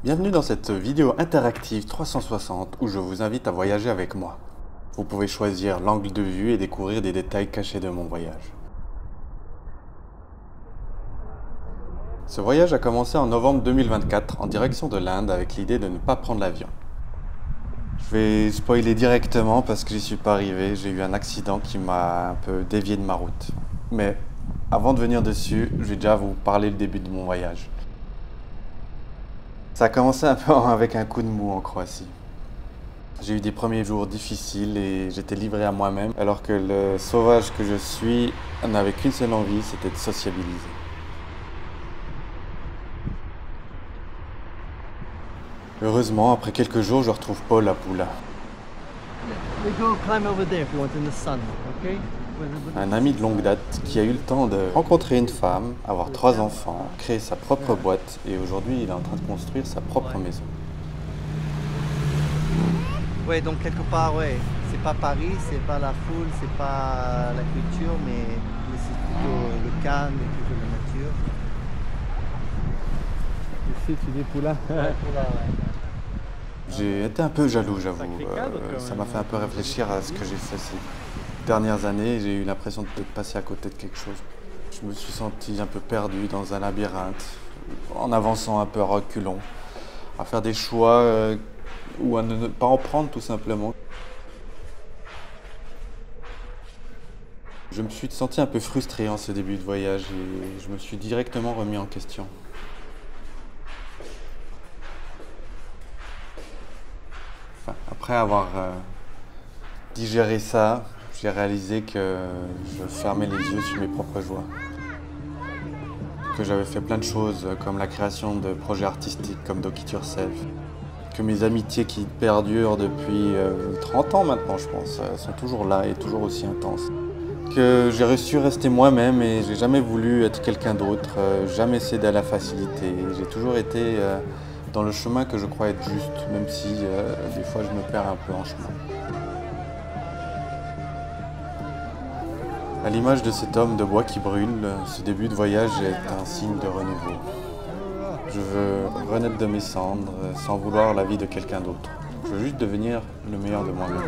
Bienvenue dans cette vidéo interactive 360 où je vous invite à voyager avec moi. Vous pouvez choisir l'angle de vue et découvrir des détails cachés de mon voyage. Ce voyage a commencé en novembre 2024 en direction de l'Inde avec l'idée de ne pas prendre l'avion. Je vais spoiler directement parce que j'y suis pas arrivé, j'ai eu un accident qui m'a un peu dévié de ma route. Mais avant de venir dessus, je vais déjà vous parler le début de mon voyage. Ça a commencé un peu avec un coup de mou en Croatie. J'ai eu des premiers jours difficiles et j'étais livré à moi-même, alors que le sauvage que je suis n'avait qu'une seule envie, c'était de sociabiliser. Heureusement, après quelques jours, je retrouve Paul à Pula. Un ami de longue date qui a eu le temps de rencontrer une femme, avoir 3 enfants, créer sa propre boîte et aujourd'hui il est en train de construire sa propre maison. Ouais, donc quelque part, ouais, c'est pas Paris, c'est pas la foule, c'est pas la culture, mais c'est plutôt le calme et plutôt la nature. Ici, tu dis Poula. J'ai été un peu jaloux, j'avoue. Ça m'a fait un peu réfléchir à ce que j'ai fait ces dernières années. J'ai eu l'impression de passer à côté de quelque chose. Je me suis senti un peu perdu dans un labyrinthe, en avançant un peu à reculons, à faire des choix ou à ne pas en prendre tout simplement. Je me suis senti un peu frustré en ce début de voyage et je me suis directement remis en question. Enfin, après avoir digéré ça, j'ai réalisé que je fermais les yeux sur mes propres joies. Que j'avais fait plein de choses comme la création de projets artistiques comme Do It Yourself. Que mes amitiés qui perdurent depuis 30 ans maintenant, je pense, sont toujours là et toujours aussi intenses. Que j'ai su rester moi-même et j'ai jamais voulu être quelqu'un d'autre, jamais cédé à la facilité. J'ai toujours été dans le chemin que je crois être juste, même si des fois je me perds un peu en chemin. À l'image de cet homme de bois qui brûle, ce début de voyage est un signe de renouveau. Je veux renaître de mes cendres sans vouloir la vie de quelqu'un d'autre. Je veux juste devenir le meilleur de moi-même.